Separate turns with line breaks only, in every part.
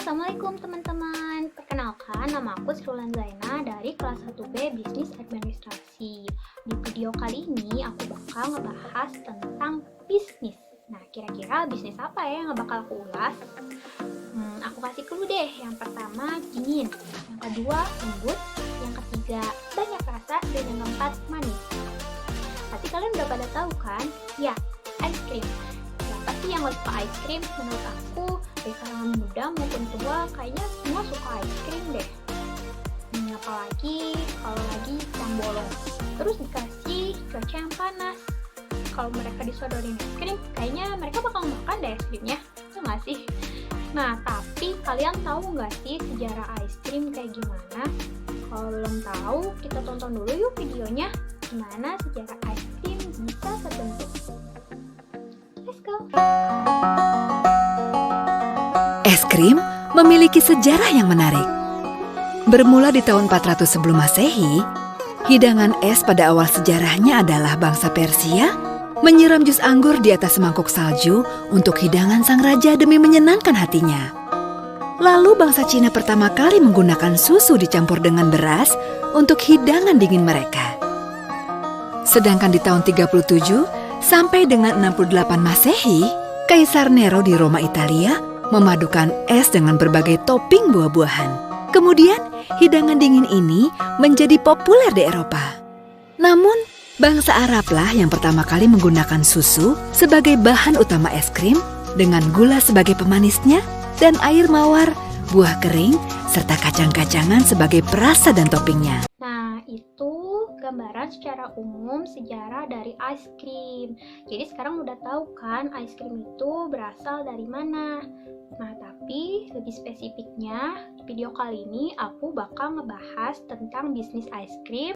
Assalamualaikum teman-teman. Perkenalkan, nama aku Srulan Zaina dari kelas 1B Bisnis Administrasi. Di video kali ini aku bakal ngebahas tentang bisnis. Nah, kira-kira bisnis apa ya yang bakal aku ulas? Aku kasih clue deh. Yang pertama, dingin. Yang kedua, lembut. Yang ketiga, banyak rasa. Dan yang keempat, manis. Pasti kalian udah pada tahu kan? Ya, ice cream. Siapa sih yang gak suka ice cream? Menurut aku, dari kalangan muda maupun tua, kayaknya semua suka ice cream deh. Apalagi kalau lagi siang bolong. Terus dikasih cuaca yang panas. Kalau mereka disodorin es krim, kayaknya mereka bakal makan deh es krimnya. Itu nggak sih? Nah, tapi kalian tahu nggak sih sejarah ice cream kayak gimana? Kalau belum tahu, kita tonton dulu yuk videonya. Gimana sejarah ice cream bisa terbentuk. Let's go!
Es krim memiliki sejarah yang menarik. Bermula di tahun 400 sebelum Masehi, hidangan es pada awal sejarahnya adalah bangsa Persia menyiram jus anggur di atas semangkuk salju untuk hidangan sang raja demi menyenangkan hatinya. Lalu bangsa Cina pertama kali menggunakan susu dicampur dengan beras untuk hidangan dingin mereka. Sedangkan di tahun 37 sampai dengan 68 Masehi, Kaisar Nero di Roma, Italia memadukan es dengan berbagai topping buah-buahan. Kemudian, hidangan dingin ini menjadi populer di Eropa. Namun, bangsa Arablah yang pertama kali menggunakan susu sebagai bahan utama es krim dengan gula sebagai pemanisnya dan air mawar, buah kering, serta kacang-kacangan sebagai perasa dan toppingnya.
Nah, itu gambaran secara umum sejarah dari ice cream. Jadi sekarang udah tahu kan ice cream itu berasal dari mana. Nah, tapi lebih spesifiknya, di video kali ini aku bakal ngebahas tentang bisnis ice cream.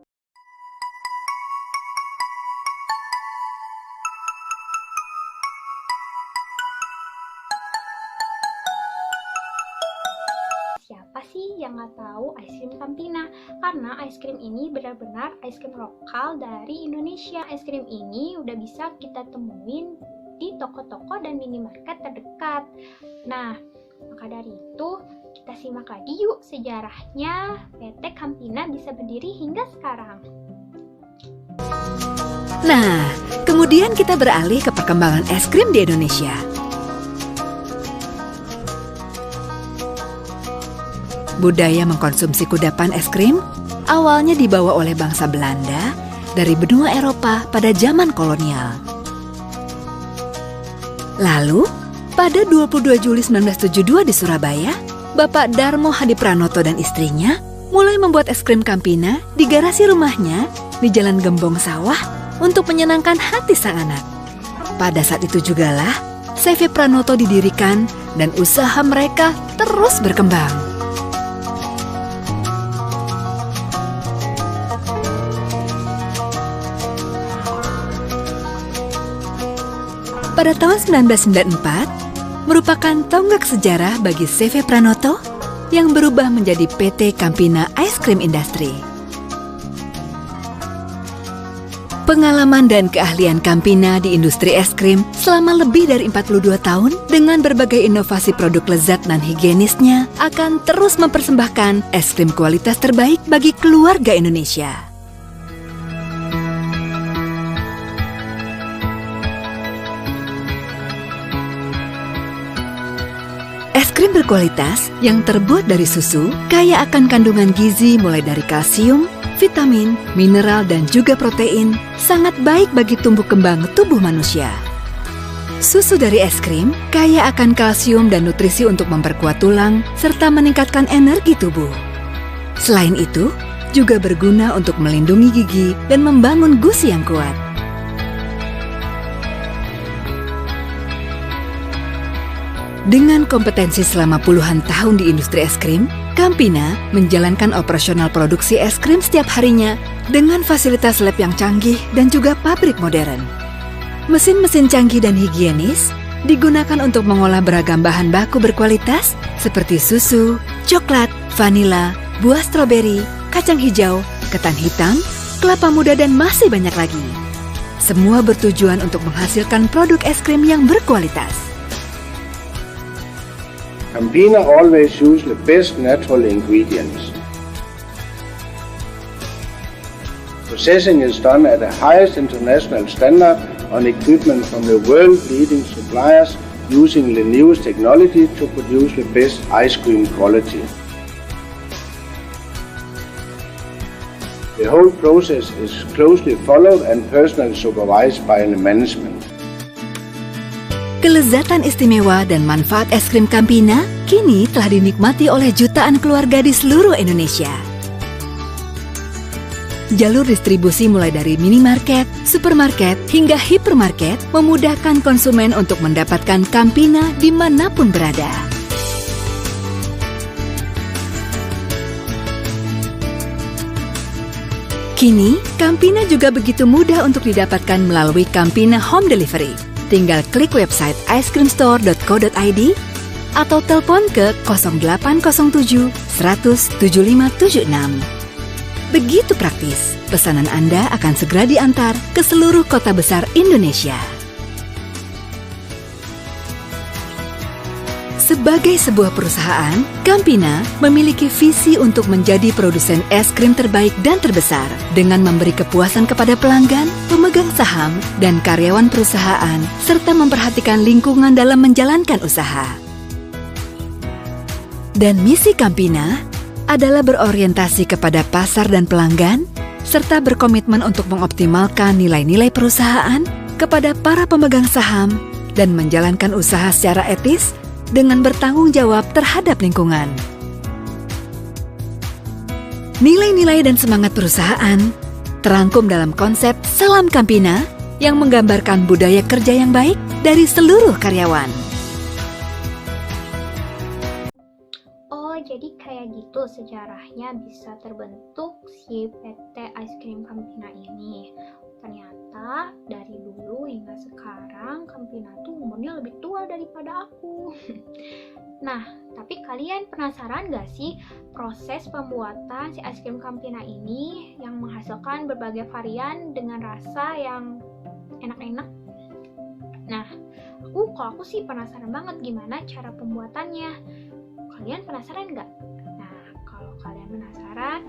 Siapa sih yang nggak tahu ice cream Campina? Karena ice cream ini benar-benar ice cream lokal dari Indonesia. Ice cream ini udah bisa kita temuin di toko-toko dan minimarket terdekat. Nah, maka dari itu kita simak lagi yuk sejarahnya PT Campina bisa berdiri hingga sekarang.
Nah, kemudian kita beralih ke perkembangan es krim di Indonesia. Budaya mengkonsumsi kudapan es krim awalnya dibawa oleh bangsa Belanda dari benua Eropa pada zaman kolonial. Lalu, pada 22 Juli 1972 di Surabaya, Bapak Darmo Hadi Pranoto dan istrinya mulai membuat es krim Campina di garasi rumahnya di Jalan Gembong Sawah untuk menyenangkan hati sang anak. Pada saat itu jugalah CV Pranoto didirikan dan usaha mereka terus berkembang. Pada tahun 1994, merupakan tonggak sejarah bagi CV Pranoto yang berubah menjadi PT Campina Ice Cream Industry. Pengalaman dan keahlian Campina di industri es krim selama lebih dari 42 tahun dengan berbagai inovasi produk lezat dan higienisnya akan terus mempersembahkan es krim kualitas terbaik bagi keluarga Indonesia. Es krim berkualitas yang terbuat dari susu kaya akan kandungan gizi mulai dari kalsium, vitamin, mineral, dan juga protein sangat baik bagi tumbuh kembang tubuh manusia. Susu dari es krim kaya akan kalsium dan nutrisi untuk memperkuat tulang serta meningkatkan energi tubuh. Selain itu, juga berguna untuk melindungi gigi dan membangun gusi yang kuat. Dengan kompetensi selama puluhan tahun di industri es krim, Campina menjalankan operasional produksi es krim setiap harinya dengan fasilitas lab yang canggih dan juga pabrik modern. Mesin-mesin canggih dan higienis digunakan untuk mengolah beragam bahan baku berkualitas seperti susu, coklat, vanila, buah stroberi, kacang hijau, ketan hitam, kelapa muda, dan masih banyak lagi. Semua bertujuan untuk menghasilkan produk es krim yang berkualitas.
Campina always use the best natural ingredients. Processing is done at the highest international standard on equipment from the world-leading suppliers using the newest technology to produce the best ice cream quality. The whole process is closely followed and personally supervised by the management.
Kelezatan istimewa dan manfaat es krim Campina kini telah dinikmati oleh jutaan keluarga di seluruh Indonesia. Jalur distribusi mulai dari minimarket, supermarket, hingga hipermarket memudahkan konsumen untuk mendapatkan Campina dimanapun berada. Kini, Campina juga begitu mudah untuk didapatkan melalui Campina Home Delivery. Tinggal klik website icecreamstore.co.id atau telepon ke 0807 100 7576. Begitu praktis, pesanan Anda akan segera diantar ke seluruh kota besar Indonesia. Sebagai sebuah perusahaan, Campina memiliki visi untuk menjadi produsen es krim terbaik dan terbesar dengan memberi kepuasan kepada pelanggan, pemegang saham, dan karyawan perusahaan, serta memperhatikan lingkungan dalam menjalankan usaha. Dan misi Campina adalah berorientasi kepada pasar dan pelanggan, serta berkomitmen untuk mengoptimalkan nilai-nilai perusahaan kepada para pemegang saham dan menjalankan usaha secara etis dengan bertanggung jawab terhadap lingkungan. Nilai-nilai dan semangat perusahaan terangkum dalam konsep Salam Campina yang menggambarkan budaya kerja yang baik dari seluruh karyawan.
Oh, jadi kayak gitu sejarahnya bisa terbentuk si PT Ice Cream Campina ini. Ternyata dari dulu hingga sekarang Campina tuh umurnya lebih tua daripada aku. Nah, tapi kalian penasaran gak sih proses pembuatan si es krim Campina ini yang menghasilkan berbagai varian dengan rasa yang enak-enak? Nah, kalau aku sih penasaran banget gimana cara pembuatannya. Kalian penasaran gak? Nah, kalau kalian penasaran,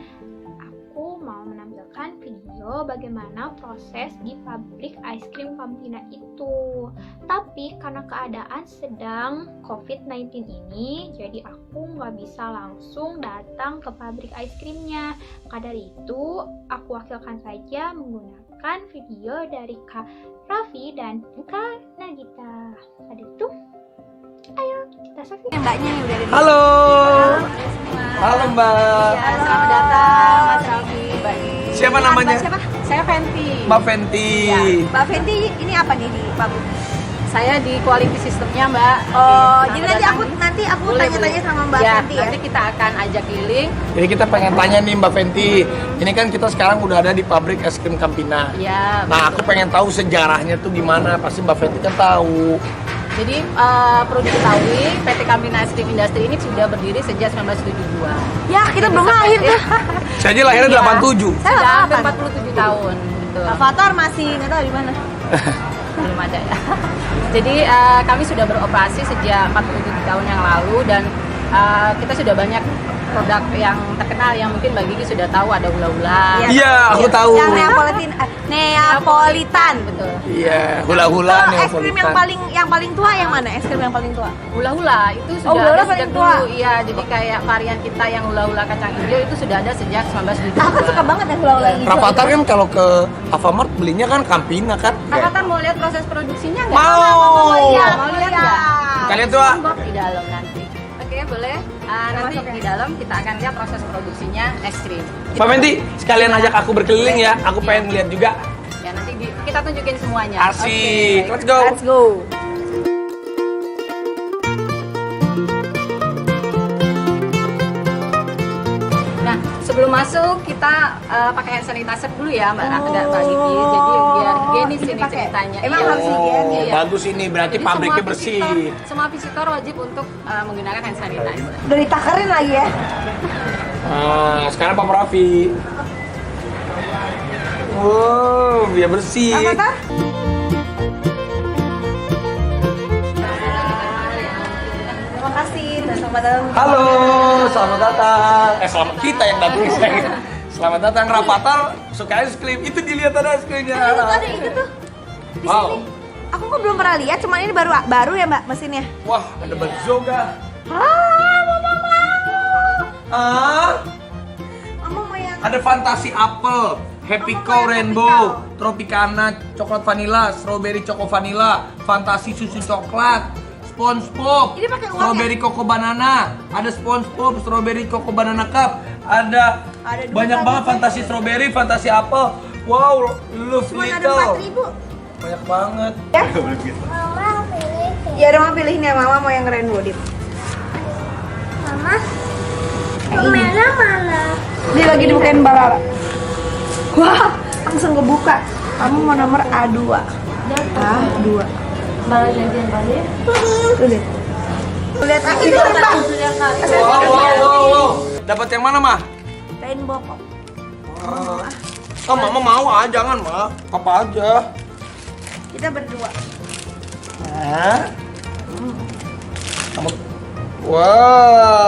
aku mau menampilkan video bagaimana proses di pabrik ice cream Campina itu. Tapi karena keadaan sedang COVID-19 ini, jadi aku nggak bisa langsung datang ke pabrik ice creamnya. Maka dari itu, aku wakilkan saja menggunakan video dari Kak Raffi dan Kak Nagita. Pada itu, ayo kita saksikan
Mbaknya yang udah ada di
Halo.
semua.
Halo Mbak.
Ya, selamat datang Mas Raffi, Mbak Nini.
Siapa namanya?
Mbak siapa? Saya Fenty.
Mbak Fenty.
Ya, Mbak Fenty ini apa nih di pabrik?
Saya di quality systemnya, Mbak.
Oh,
Oke,
jadi
selamat
nanti
datang.
aku
Boleh,
tanya-tanya
boleh.
sama Mbak
Ya,
Fenty ya.
nanti kita akan ajak keliling.
Jadi kita pengen tanya nih Mbak Fenty. Ini kan kita sekarang udah ada di pabrik es krim Campina.
Ya.
Nah, aku pengen tahu sejarahnya tuh gimana. Pasti Mbak Fenty kan tahu.
Jadi perlu diketahui PT Campina Ice Cream Industry ini sudah berdiri sejak 1972.
Ya, kita belum lahir tuh.
Saya aja lahirnya
Iya.
87.
Saya
Sudah hampir
8.
47 tahun. Betul.
Avatar masih nggak tahu di mana.
Belum ada ya. Jadi kami sudah beroperasi sejak 47 tahun yang lalu dan kita sudah banyak produk yang terkenal yang mungkin Mbak Gigi sudah tahu, ada hula-hula.
Iya, aku tahu.
Yang Neapolitan.
Betul.
Iya, hula-hula
Oh,
nih
es krim yang paling tua yang mana? Es krim yang paling tua?
Hula-hula itu
Oh,
sudah
hula-hula
ada sejak
paling tua.
dulu. Iya, jadi kayak varian kita yang hula-hula kacang hijau itu sudah ada sejak 1972.
Aku suka banget yang hula-hula hijau.
Rafathar kan kalau ke Alfamart belinya kan Campina kan.
Avatar mau lihat proses produksinya nggak?
Mau.
Iya,
Mau lihat nggak?
Kalian tuh ah.
Monggo di dalam nanti. Oke, boleh. Nanti di dalam kita akan lihat proses produksinya es krim.
Mbak Fenty, sekalian ajak aku berkeliling ya. Aku pengen lihat juga.
Ya nanti kita tunjukin semuanya.
Asik.
Oke.
Let's go.
Let's go.
Nah, sebelum masuk kita pakai hand sanitizer dulu ya, Mbak Gigi. Jadi biar higienis ini
pakai.
ceritanya.
Emang
Iya.
harus higienis?
Iya.
Bagus ini, berarti
Jadi
pabriknya
semua
bersih.
semua visitor wajib untuk menggunakan hand sanitizer.
Udah ditakarin lagi ya.
Nah, sekarang Pak Raffi. Wow, biar bersih.
Avatar? Terima kasih. selamat datang.
Halo, selamat datang. Selamat kita yang datang. Selamat datang Rapatar, suka es krim. Itu dilihat ada es krimnya.
Itu ada itu tuh. Di
Wow.
sini. Aku kok belum pernah lihat, cuman ini baru ya Mbak mesinnya.
Wah, ada bazooka.
Mama mau. Mama mau yang
Ada Fantasi Apple, Happy
Mama
Cow
mau yang
Rainbow, Tropicana Coklat Vanilla, Strawberry Choco Vanilla, Fantasi Susu Coklat, SpongeBob,
Ini pakai uang
Strawberry Coco Banana, ada SpongeBob, Strawberry Coco Banana Cup, ada
Ada
banyak
dua
banget
tadi.
Fantasi Strawberry, Fantasi Apple. Wow, Love
cuma ada
Little.
4.000.
Banyak banget.
Ya udah Mama pilih nih, Mama mau yang rainbow Dit.
Mama, merah mana?
Dia lagi dibukain Balara. Wah, langsung kebuka. Kamu mau nomor A2. A2. Tuh lihat. Lihat itu Mbak.
Wow. Dapat yang mana, Mah?
Rainbow pop.
Oh, Mama mau jangan, Mah. Apa aja.
Kita berdua.
Kamu. Wow.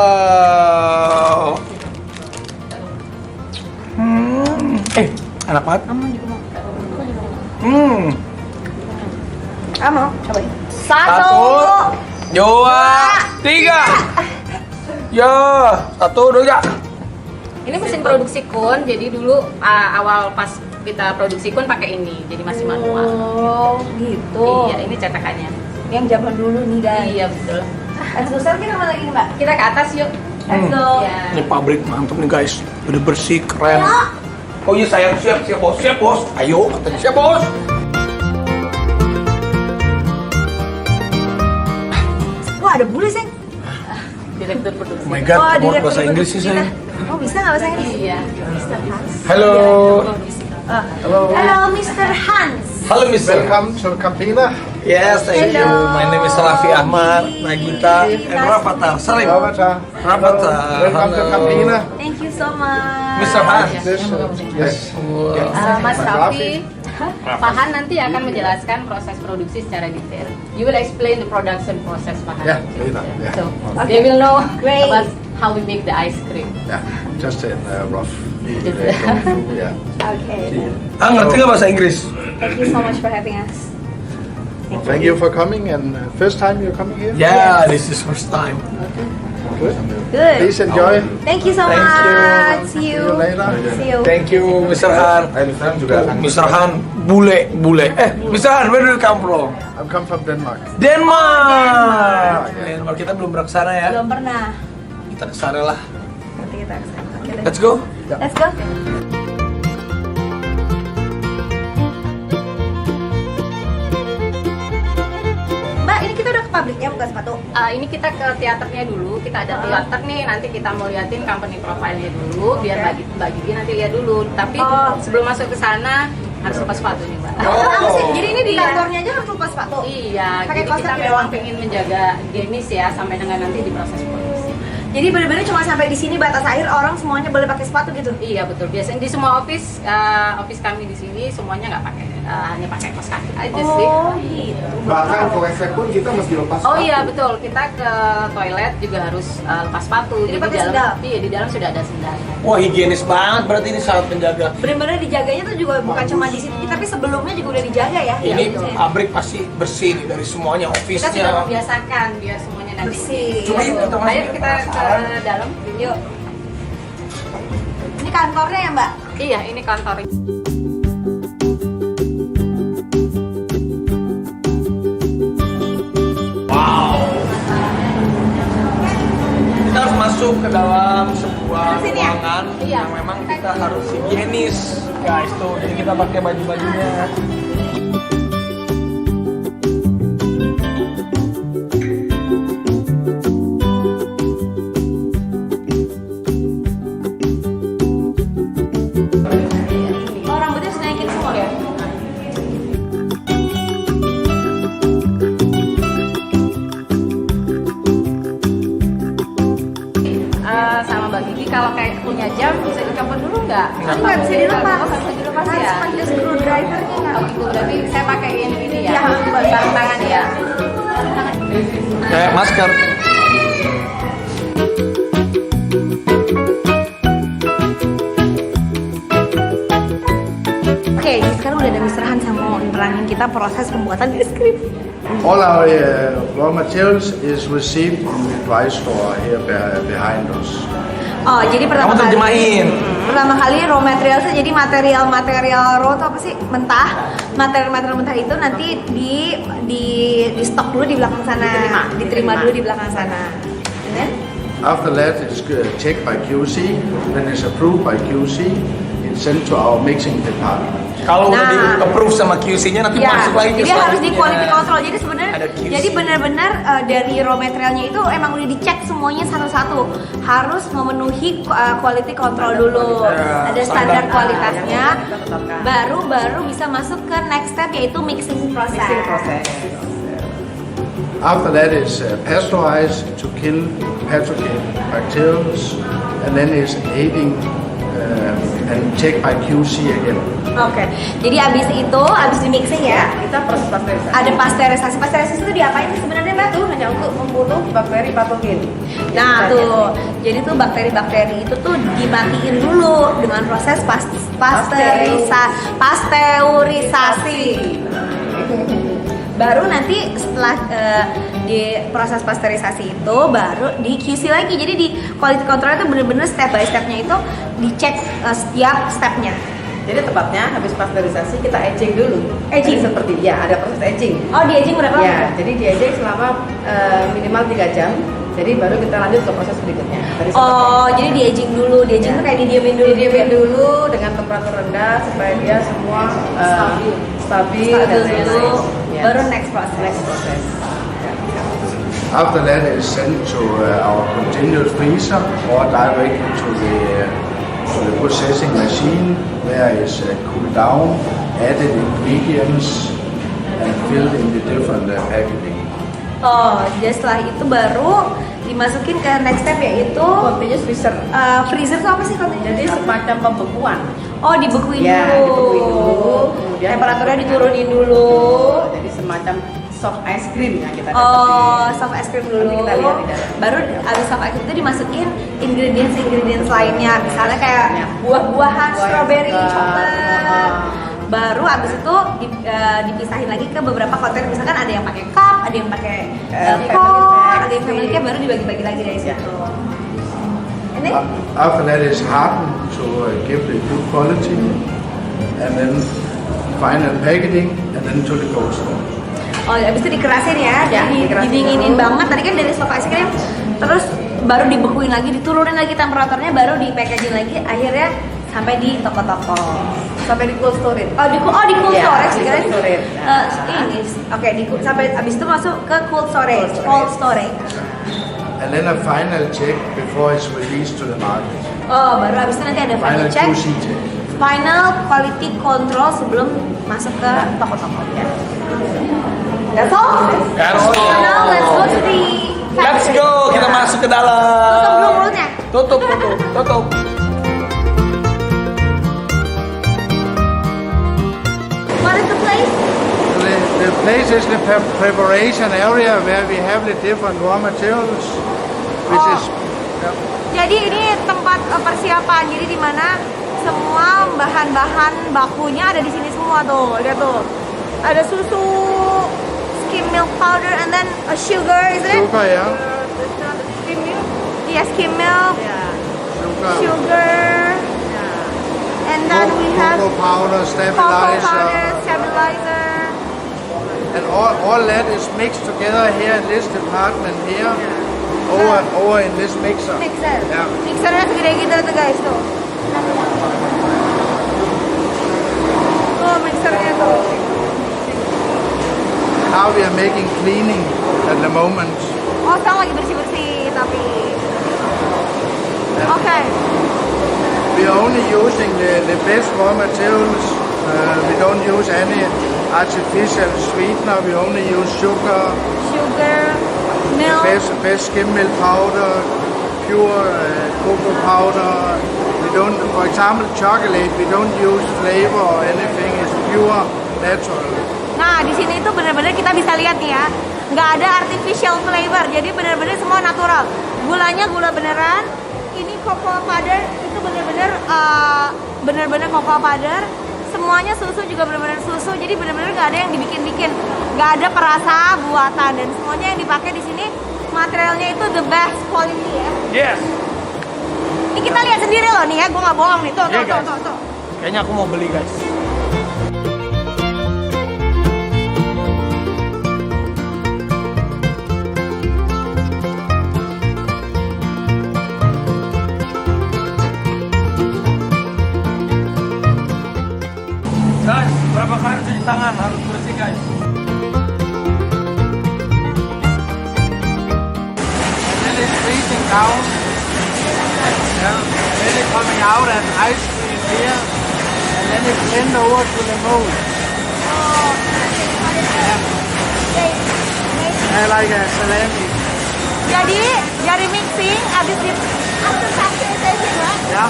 Enak banget.
Mau cobain.
Satu, dua, tiga. Ya, satu, dua, tiga.
Ini mesin produksi kun, jadi dulu awal pas kita produksi kun pakai ini, jadi masih manual.
Oh, gitu.
Iya, ini cetakannya.
Yang zaman dulu nih, guys.
Iya betul.
Let's go, sekarang kita kemana lagi nih, Mbak?
Kita ke atas yuk.
Let's go.
Iya.
Ini pabrik mantap nih guys, udah bersih, keren. Oh iya sayang, siap bos. Ayo, katanya siap bos.
Wah, ada bule, Seng.
Direktur produksi.
Oh my god, kamu
direktur
bahasa Inggris sih
produksi
sayang.
kita. Oh, bisa nggak bahasa Inggris?
Iya.
Halo.
Hello.
Halo, Mr. Hans.
Halo Mister.
Welcome to Campina.
Yes, thank you.
Hello.
My name is Raffi Ahmad, Nagita, and Rafathar. Salim.
Avatar.
Rapatar.
Welcome to
Halo.
Campina.
Thank you so much.
Mr. Hans.
Yes.
Mas Raffi, Pak Han nanti akan menjelaskan proses produksi secara detail. You will explain the production process, Pak Han.
Yeah, later, yeah.
So they will know
Great.
about how we make the ice cream.
Yeah, just in rough. Yeah.
Okay.
Ngerti nggak bahasa Inggris?
Thank you so much for having us.
Thank you for coming and first time you're coming here?
Yeah, this is first time.
Good.
Good.
Please enjoy.
Thank you so
Thank
much.
you.
See you.
See you later.
See you.
Thank you, Mr. Han. Mr. Han, bule. Mr. Han, where do you come from?
I come from Denmark.
Denmark. Denmark, kita belum pernah kesana ya.
Belum pernah.
Kita kesana lah.
Nanti kita kesana. Oke deh.
Let's go.
Let's go. Mbak, ini kita udah ke pabriknya bukan sepatu.
Ini kita ke teaternya dulu. Kita ada teater nih. Nanti kita mau liatin company profile-nya dulu. Biar Mbak Gigi nanti lihat dulu. Tapi sebelum masuk ke sana harus lepas sepatu nih, Mbak.
Jadi ini di kantornya aja harus lepas sepatu.
Iya,
Pakai
jadi
kaos
kita
kaki
memang
doang.
pengen menjaga higienis ya sampai dengan nanti di proses produksi.
Jadi bener-bener cuma sampai di sini batas akhir orang semuanya boleh pakai sepatu gitu.
Iya betul. Biasanya di semua office kami di sini semuanya nggak pakai, hanya pakai kaos kaki aja sih.
Oh, gitu.
Bahkan toilet pun kita mesti lepas
Oh
sepatu.
iya betul. Kita ke toilet juga harus lepas sepatu.
Jadi
Jadi
pakai
di dalam,
sendal?
iya di dalam sudah ada sendalnya.
Wah, higienis banget. Berarti ini sangat menjaga.
Bener-bener dijaganya tuh juga bukan cuma di sini, tapi sebelumnya juga udah dijaga ya.
Ini
Iya,
pabrik pasti bersih nih dari semuanya,
Kita sudah
office-nya.
membiasakan biar semuanya nanti
Bersih.
Iya,
Coba
betul.
kita masuk
Ayo
ke
kita
penasaran.
ke dalam.
Yuk. Ini kantornya ya Mbak?
Iya ini kantornya.
Kita harus masuk ke dalam sebuah
Sini ya?
ruangan
Iya.
yang memang kita harus higienis, guys. Tuh, jadi kita pakai baju-bajunya.
Oh, rambutnya harus naikin semua ya?
Sama Mbak Gigi kalau kayak punya jam bisa dicopot dulu nggak?
Nggak bisa dilepas.
Oh, nggak bisa dilepas
Harus
ya?
pakai screwdrivernya nggak?
Oh gitu, berarti saya pakaiin ini ya,
Iya,
sarung tangan ya.
Kayak masker.
tentang proses pembuatan es krim.
All our raw materials is received in the dry store here behind us.
Oh, jadi pertama
Kamu terjemahin.
kali raw materialnya jadi material raw itu apa sih? Mentah. Material mentah itu nanti di stok dulu di belakang sana, diterima dulu di belakang sana. And then?
After that, it's checked by QC. When it's approved by QC, it's sent to our mixing department.
Kalau udah di-approve sama QC-nya nanti masuk lagi ke
jadi harus di
selanjutnya.
quality control. Jadi sebenarnya
Ada QC.
jadi benar-benar dari raw materialnya itu emang udah dicek semuanya satu-satu. Harus memenuhi quality control dulu. Ada standar kualitasnya. Baru bisa masuk ke next step yaitu mixing process.
After that, it's pasteurized to kill pathogenic bacteria, and then it's aging and checked by QC again.
Oke, jadi abis di mixing ya,
Kita proses pasteurisasi.
ada pasteurisasi. Pasteurisasi itu diapain sih sebenarnya Mbak?
Itu hanya untuk membunuh bakteri patogen.
Nah tuh, jadi tuh bakteri-bakteri itu tuh dimatiin dulu dengan proses pasteurisasi. Baru nanti setelah di proses pasteurisasi itu baru di QC lagi. Jadi di quality control itu bener-bener step by stepnya itu dicek setiap stepnya.
Jadi tepatnya habis pasteurisasi kita aging dulu.
Aging?
Jadi seperti ada proses aging.
Oh di aging berapa lama?
Ya, jadi di aging selama minimal 3 jam. Jadi baru kita lanjut ke proses berikutnya.
Oh, jadi di aging dulu. Di aging tuh kayak didiemin dulu.
Didiemin dulu dengan temperatur rendah supaya dia semua stabil dan lain-lain. Ya.
Baru next process.
After that, it's sent to our continuous freezer or directly to the processing machine, where it's cooled down, added ingredients, and filled in the different packaging.
Oh, jadi setelah itu baru dimasukin ke next step yaitu
Continuous freezer.
freezer itu apa sih continuous?
Jadi semacam pembekuan.
Oh, dibekuin
Ya,
dulu.
dibekuin dulu. Kemudian
Temperaturnya diturunin dulu.
Jadi semacam soft ice cream yang kita
Oh, soft ice cream dulu.
Nanti kita lihat di dalam.
Baru abis soft ice cream itu dimasukin ingredients lainnya. Misalnya kayak
Ya.
buah-buahan, strawberry,
coklat.
coklat. Baru abis itu dipisahin lagi ke beberapa kontainer. Misalkan ada yang pakai cup, ada yang pakai
family
pot,
pack,
ada yang family pack, baru dibagi-bagi lagi dari situ. Ini
After that, it's hardened to give the good quality, and then final packaging, and then to the cold store.
oh, abis itu dikerasin ya,
Ya,
jadi
dikerasin
didinginin
dulu.
banget. Tadi kan dari soft ice cream, terus baru dibekuin lagi, diturunin lagi temperaturnya, baru di packaging lagi, akhirnya sampai di toko-toko.
sampai di cold storage.
Di cold
Ya,
storage,
di
kirain
cold storage.
ini, oke, sampai abis itu masuk ke cold storage.
And then a final check before it's released to the market.
Oh, baru abis itu nanti ada final
Final
check,
QC check.
final quality control sebelum masuk ke toko-toko ya. That's all.
That's all.
Now let's go to the
Let's
factory.
go, kita masuk ke dalam.
Tutup dulu mulutnya.
Tutup.
What is the place?
The place is the preparation area where we have the different raw materials, which is
Jadi ini tempat persiapan. Jadi di mana semua bahan-bahan bakunya ada di sini semua tuh. Lihat tuh. Ada susu, skim milk powder, and then a sugar, is it?
sugar, yeah,
Skim milk? Yes, skim milk,
sugar,
sugar, and then we have
cocoa powder,
cocoa
stabilizer,
powder, stabilizer.
and all that is mixed together here in this department here, over in this mixer.
Mixer.
Yeah.
Mixernya segede gitu tuh guys tuh. Oh, mixernya tuh.
Now we are making cleaning at the moment.
Oh, sekarang lagi bersih-bersih tapi. Oke.
We are only using the best raw materials. We don't use any artificial sweetener. We only use sugar,
Sugar, milk.
best skim milk powder, pure cocoa powder. We don't, for example, chocolate. We don't use flavor or anything. It's pure natural.
Nah, di sini itu benar-benar kita bisa lihat nih ya, nggak ada artificial flavor, jadi benar-benar semua natural. Gulanya gula beneran. Ini cocoa powder itu benar-benar cocoa powder semuanya susu juga benar-benar susu, jadi benar-benar nggak ada yang dibikin-bikin, nggak ada perasa buatan, dan semuanya yang dipakai di sini materialnya itu the best quality ya.
Yes.
Ini kita lihat sendiri loh nih ya, gue nggak bohong nih, tuh.
Kayaknya aku mau beli guys. Guys, berapa kali cuci tangan harus bersih guys.
Then it's freezing down. Yeah. Then it's coming out as ice cream here. And then it's blend over to the mold. Yeah, like a salami.
Jadi dari mixing, abis di
Yeah.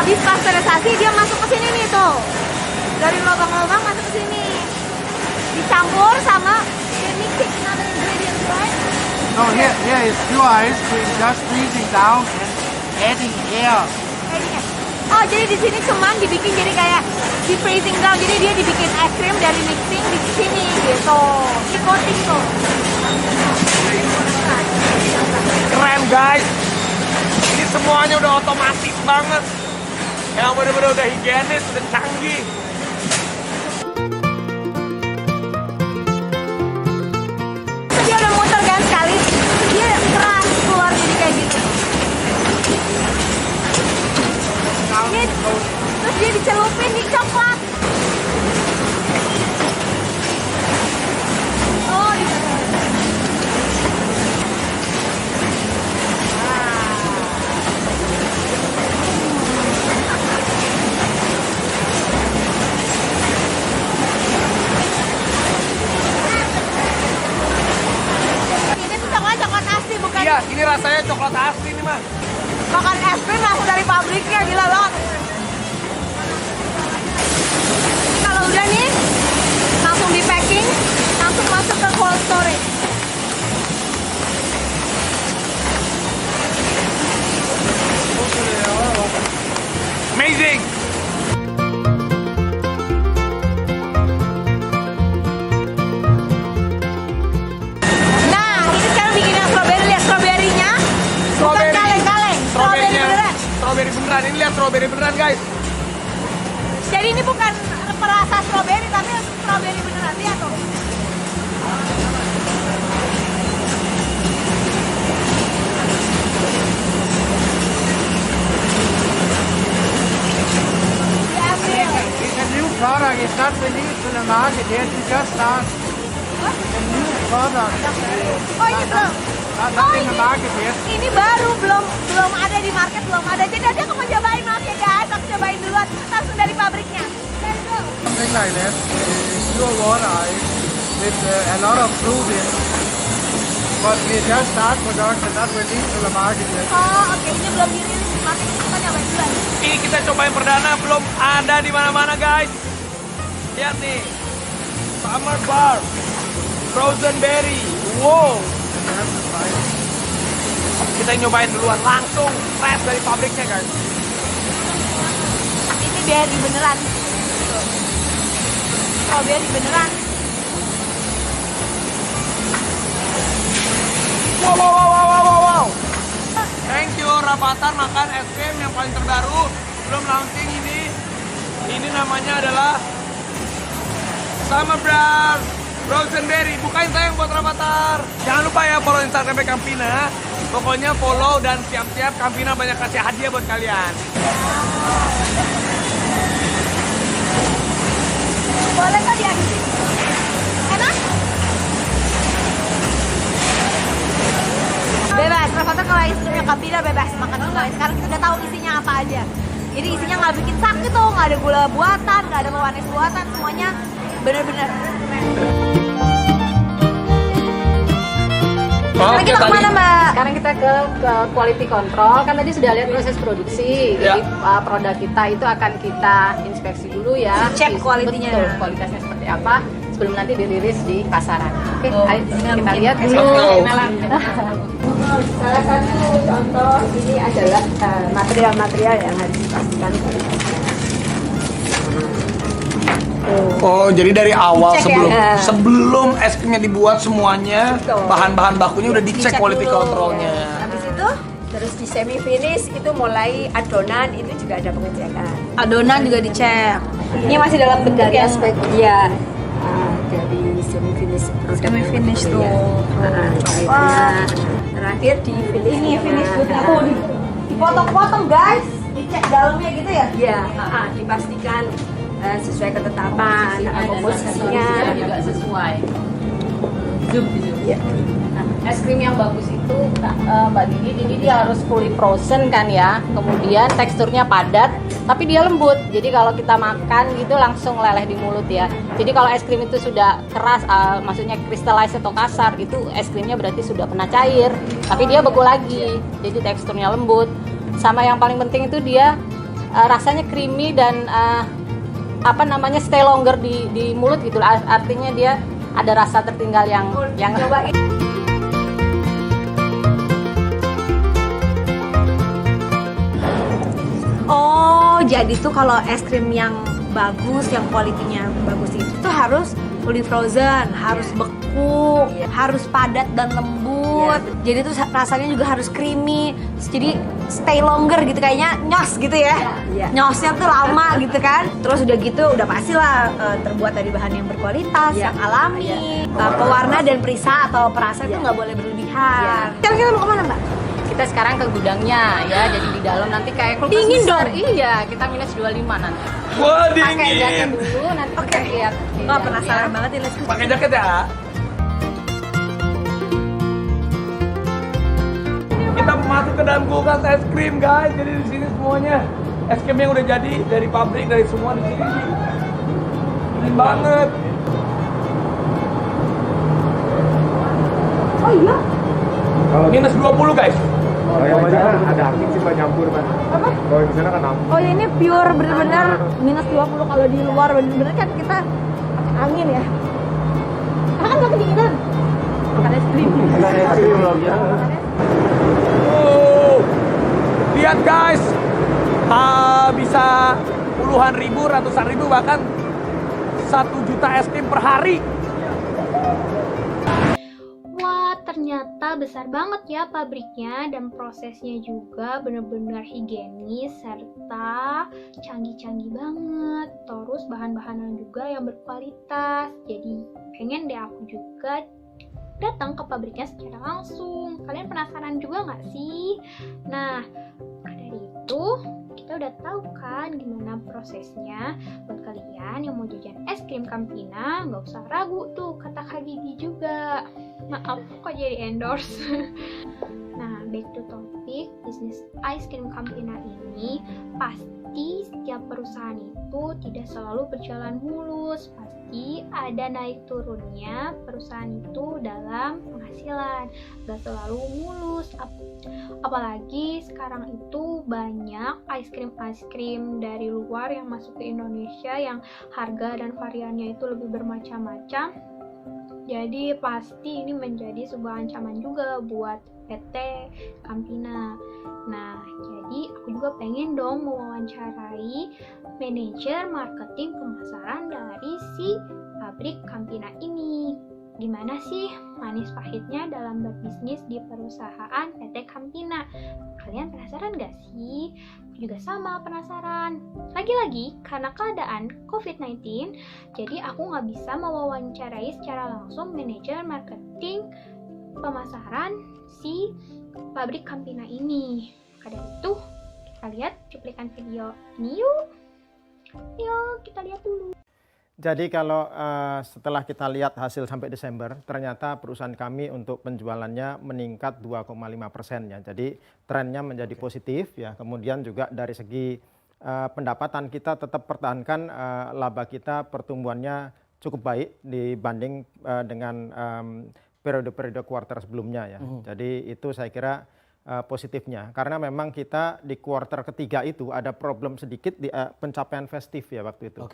abis pasteurisasi dia masuk ke sini nih tuh. Dari lubang-lubang masuk ke sini. Dicampur sama the mixing another ingredients, right?
No, here is pure ice cream, just freezing down and adding air.
Oh, jadi di sini cuman dibikin jadi kayak di freezing down. Jadi dia dibikin es krim dari mixing di sini gitu. Di coating tuh.
Keren guys. Ini semuanya udah otomatis banget. Yang bener-bener udah higienis, udah canggih.
Dia udah muter kan sekali, dia keras keluar jadi kayak gitu. Terus dia dicelupin di coklat. Oh, ini tuh coklat asli bukan?
Iya, ini rasanya coklat asli nih mah.
Makan es krim langsung dari pabriknya, gila banget. Kalau udah nih, langsung di packing, langsung masuk ke cold storage.
Amazing.
Nah, ini sekarang bikin yang strawberry, lihat strawberry-nya. Bukan
Strawberry.
kaleng-kaleng, strawberry
Strawberry-nya.
beneran.
Strawberry beneran. Ini lihat strawberry beneran guys.
Jadi ini bukan perasa strawberry, tapi strawberry beneran. Lihat tuh. Diambil.
It's a new product, it's not released to the market yet, we just launched. A new product.
Oh, ini belum.
Not in the market yet.
Ini baru, belum ada di market, belum ada. Jadi nanti aku mau cobain, maaf ya guys, aku cobain duluan langsung dari pabriknya. Let's go.
Something like that. It's pure water ice with a lot of fruit in. But we just start production, not released to the market yet.
Oh, oke, ini belum dirilis, makanya kita cobain duluan.
Ini kita cobain perdana, belum ada di mana-mana guys. Lihat nih, summer bar, frozen berry, wow. Kita nyobain duluan langsung fresh dari pabriknya guys.
Ini berry beneran. Strawberry beneran.
Wow. Thank you Rapatar makan es krim yang paling terbaru, belum launching ini. Ini namanya adalah Summer Bar Frozen Berry. Bukain sayang buat Rapatar. Jangan lupa ya follow Instagramnya Campina. Pokoknya follow dan siap-siap Campina banyak kasih hadiah buat kalian.
Boleh kok dihabisin? Enak? Bebas, Rafathar kalau istrinya Campina bebas makan semua. Sekarang kita udah tahu isinya apa aja. Jadi isinya nggak bikin sakit tuh, nggak ada gula buatan, nggak ada pewarna buatan, semuanya bener-bener keren. Sekarang kita kemana Mbak?
Sekarang kita ke quality control. Kan tadi sudah lihat proses produksi.
Ya.
Jadi produk kita itu akan kita inspeksi dulu ya.
Cek quality-nya.
Betul, kualitasnya seperti apa sebelum nanti dirilis di pasaran. Oke,
Oh,
ayo kita lihat
Let's
dulu.
go.
Kenalan.
Salah satu contoh ini adalah material-material yang harus dipastikan.
Oh, jadi dari awal
Dicek ya?
sebelum es krimnya dibuat semuanya bahan-bahan bakunya udah dicek quality
dulu.
controlnya.
Habis itu terus di semi finish itu mulai adonan itu juga ada pengecekan.
Adonan juga dicek. Ini masih dalam bentuk
Dari
yang
aspek iya dari semi finish produk.
Semi finish tuh.
Akhirnya terakhir di finish.
Ini finish goodnya tuh dipotong-potong guys, dicek dalamnya gitu ya.
Iya, dipastikan sesuai ketetapan komposisinya.
juga sesuai. Zoom. Nah, es krim yang bagus itu Mbak Didi dia harus fully frozen kan ya. Kemudian teksturnya padat, tapi dia lembut. Jadi kalau kita makan gitu langsung leleh di mulut ya. Jadi kalau es krim itu sudah keras, maksudnya crystallized atau kasar, itu es krimnya berarti sudah pernah cair. Tapi dia beku lagi, jadi teksturnya lembut. Sama yang paling penting itu dia rasanya creamy dan stay longer di mulut gitu. Artinya dia ada rasa tertinggal yang
Cobain. Oh, jadi tuh kalau es krim yang bagus, yang kualitinya bagus itu tuh harus fully frozen, harus beku, harus padat dan lembut. Jadi tuh rasanya juga harus creamy. Jadi stay longer gitu, kayaknya nyos gitu ya. Nyosnya tuh lama gitu kan. Terus udah gitu udah pastilah terbuat dari bahan yang berkualitas, yang alami. Pewarna dan perisa atau perasa itu nggak boleh berlebihan. Sekarang kita mau kemana, Mbak?
kita sekarang ke gudangnya ya, jadi di dalam nanti kayak kulkas
Dingin
besar.
dong.
Iya, kita minus 25 nanti.
Wah,
Pakai jaket
dingin.
dulu, nanti kita lihat.
Wah, penasaran banget ya, let's go.
Pakai jaket ya. Kita masuk ke dalam kulkas es krim, guys. Jadi di sini semuanya es krim yang udah jadi dari pabrik, dari semua di sini. Dingin banget.
Oh iya?
Minus 20, guys.
Kalau yang di sana ada angin sih, Pak, nyampur, Pak.
Apa?
Kalau di sana kan aman.
Oh ini pure bener-bener minus 20, kalau di luar bener-bener kan kita pakai angin ya. Kan nggak kedinginan. Makan es krim.
Ada es krim loh, ya.
Oh, lihat guys, bisa puluhan ribu, ratusan ribu, bahkan 1 juta es krim per hari.
Wah, ternyata besar banget ya pabriknya dan prosesnya juga bener-bener higienis serta canggih-canggih banget. Terus bahan-bahanan juga yang berkualitas. Jadi pengen deh aku juga datang ke pabriknya secara langsung. Kalian penasaran juga nggak sih? Nah, maka dari itu kita udah tahu kan gimana prosesnya. Buat kalian yang mau jajan es krim Campina, nggak usah ragu tuh kata Kak Gigi juga. Maaf kok jadi endorse. Nah, back to topic, bisnis ice cream Campina ini pasti setiap perusahaan itu tidak selalu berjalan mulus. Pasti ada naik turunnya perusahaan itu dalam penghasilan. Gak selalu mulus. Apalagi sekarang itu banyak ice cream dari luar yang masuk ke Indonesia yang harga dan variannya itu lebih bermacam-macam. Jadi pasti ini menjadi sebuah ancaman juga buat PT Campina. Nah, jadi aku juga pengen dong mewawancarai manajer marketing pemasaran dari si pabrik Campina ini. Gimana sih manis pahitnya dalam berbisnis di perusahaan PT Campina? Kalian penasaran gak sih? Aku juga sama penasaran. Lagi-lagi karena keadaan COVID-19, jadi aku gak bisa mewawancarai secara langsung manajer marketing pemasaran si pabrik Campina ini. Maka dari itu, kita lihat cuplikan video ini yuk. Yuk, kita lihat dulu.
Jadi kalau setelah kita lihat hasil sampai Desember, ternyata perusahaan kami untuk penjualannya meningkat 2,5% ya. Jadi trennya menjadi positif ya. Kemudian juga dari segi pendapatan kita tetap pertahankan laba kita pertumbuhannya cukup baik dibanding dengan periode-periode kuartal sebelumnya ya. Jadi itu saya kira positifnya, karena memang kita di kuartal ketiga itu ada problem sedikit di pencapaian festif ya waktu itu.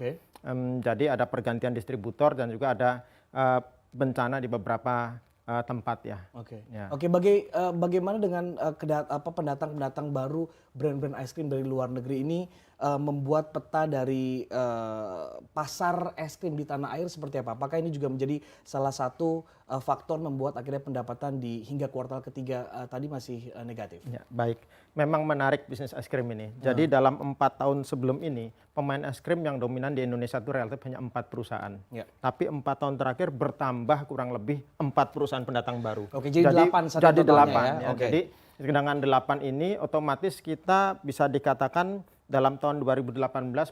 Jadi ada pergantian distributor dan juga ada bencana di beberapa tempat ya.
Bagaimana dengan pendatang-pendatang baru brand-brand ice cream dari luar negeri ini? membuat peta dari pasar es krim di tanah air seperti apa? Apakah ini juga menjadi salah satu faktor membuat akhirnya pendapatan hingga kuartal ketiga tadi masih negatif?
Ya, baik. Memang menarik bisnis es krim ini. Jadi dalam 4 tahun sebelum ini, pemain es krim yang dominan di Indonesia itu relatif hanya 4 perusahaan. Ya. Tapi 4 tahun terakhir bertambah kurang lebih 4 perusahaan pendatang baru.
Oke, jadi 8
jadi 8 ya.
Oke.
Jadi dengan 8 ini otomatis kita bisa dikatakan dalam tahun 2018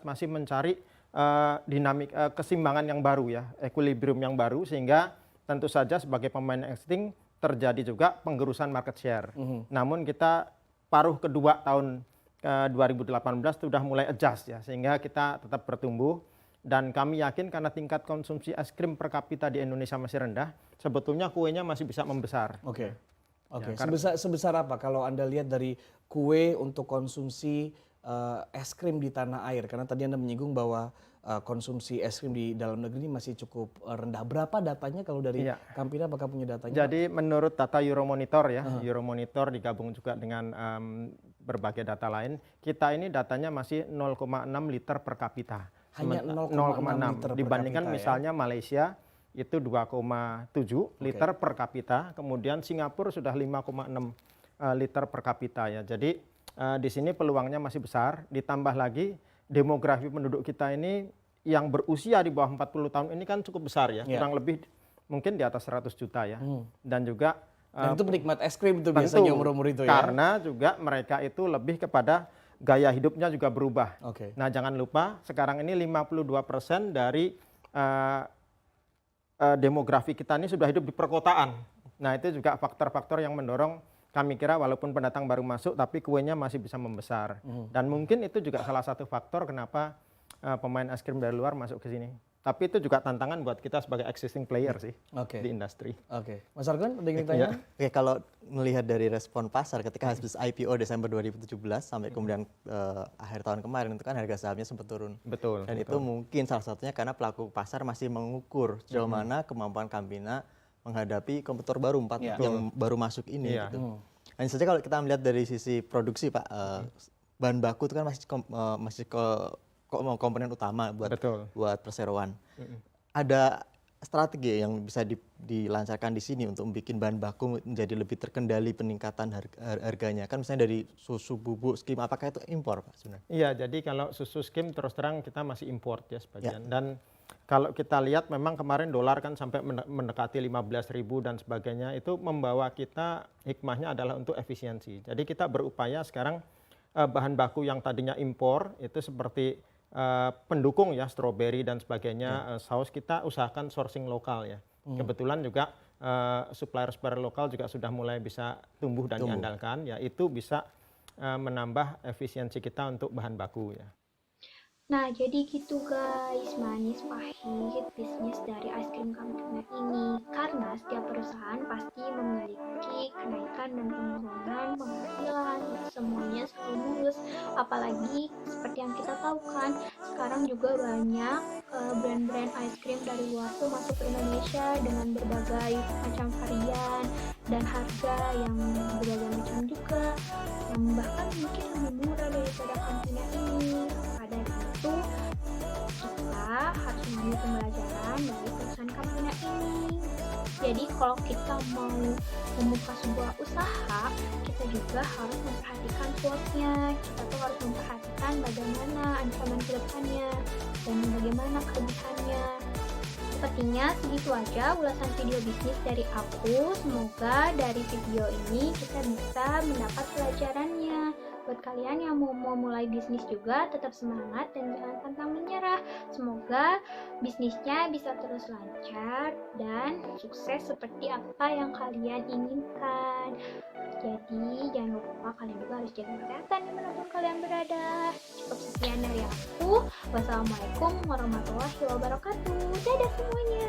masih mencari keseimbangan yang baru ya, equilibrium yang baru, sehingga tentu saja sebagai pemain existing terjadi juga penggerusan market share. Namun kita paruh kedua tahun 2018 sudah mulai adjust ya, sehingga kita tetap bertumbuh, dan kami yakin karena tingkat konsumsi es krim per kapita di Indonesia masih rendah, sebetulnya kuenya masih bisa membesar.
Oke. Oke.
Ya,
sebesar apa kalau Anda lihat dari kue untuk konsumsi es krim di tanah air? Karena tadi Anda menyinggung bahwa konsumsi es krim di dalam negeri ini masih cukup rendah. Berapa datanya kalau dari Campina, apakah punya datanya?
Jadi menurut data Euromonitor ya, Euromonitor digabung juga dengan berbagai data lain, kita ini datanya masih 0,6 liter per kapita.
Hanya 0,6 liter per
dibandingkan
kapita,
misalnya Malaysia itu 2,7 liter per kapita, kemudian Singapura sudah 5,6 liter per kapita ya. Jadi di sini peluangnya masih besar, ditambah lagi demografi penduduk kita ini yang berusia di bawah 40 tahun ini kan cukup besar ya, kurang lebih mungkin di atas 100 juta ya. Dan juga
dan itu penikmat es krim itu biasanya umur-umur itu ya.
Karena juga mereka itu lebih kepada gaya hidupnya juga berubah. Nah, jangan lupa sekarang ini 52% dari demografi kita ini sudah hidup di perkotaan. Nah, itu juga faktor-faktor yang mendorong kami kira walaupun pendatang baru masuk tapi kuenya masih bisa membesar. Dan mungkin itu juga salah satu faktor kenapa pemain es krim dari luar masuk ke sini. Tapi itu juga tantangan buat kita sebagai existing player sih di industri.
Oke. Mas Argun, ada yang ditanya?
Oke, kalau melihat dari respon pasar ketika habis IPO Desember 2017 sampai kemudian akhir tahun kemarin itu kan harga sahamnya sempat turun.
Betul.
Dan itu mungkin salah satunya karena pelaku pasar masih mengukur sejauh mana kemampuan Campina menghadapi kompetitor baru yang baru masuk ini. Gitu. Hanya saja kalau kita melihat dari sisi produksi Pak, bahan baku itu kan masih komponen utama buat perseroan. Ada strategi yang bisa dilancarkan di sini untuk membuat bahan baku menjadi lebih terkendali peningkatan harganya. Kan misalnya dari susu bubuk skim, apakah itu impor Pak sebenarnya?
Iya, jadi kalau susu skim terus terang kita masih import ya sebagian. Dan kalau kita lihat memang kemarin dolar kan sampai mendekati 15.000 dan sebagainya, itu membawa kita hikmahnya adalah untuk efisiensi. Jadi kita berupaya sekarang bahan baku yang tadinya impor itu seperti pendukung ya, stroberi dan sebagainya, saus kita usahakan sourcing lokal ya. Kebetulan juga supplier lokal juga sudah mulai bisa tumbuh dan diandalkan ya, itu bisa menambah efisiensi kita untuk bahan baku ya.
Nah, jadi gitu guys, manis pahit bisnis dari es krim Campina ini. Karena setiap perusahaan pasti memiliki kenaikan dan penurunan penghasilan, semuanya selalu mulus. Apalagi seperti yang kita tahu kan, sekarang juga banyak brand-brand es krim dari luar tuh masuk ke Indonesia dengan berbagai macam varian dan harga yang berbagai macam juga, yang bahkan mungkin lebih murah daripada Campina ini. Pada itu kita harus mengambil pembelajaran dari perusahaan Campina ini. Jadi kalau kita mau membuka sebuah usaha, kita juga harus memperhatikan SWOT-nya. Kita tuh harus memperhatikan bagaimana ancaman ke depannya dan bagaimana kelebihannya. Sepertinya segitu aja ulasan video bisnis dari aku. Semoga dari video ini kita bisa mendapat pelajarannya. Buat kalian yang mau mulai bisnis juga, tetap semangat dan jangan pantang menyerah. Semoga bisnisnya bisa terus lancar dan sukses seperti apa yang kalian inginkan. Jadi jangan lupa kalian juga harus jaga kesehatan dimanapun kalian berada. Cukup sekian dari aku. Wassalamualaikum warahmatullahi wabarakatuh. Dadah semuanya.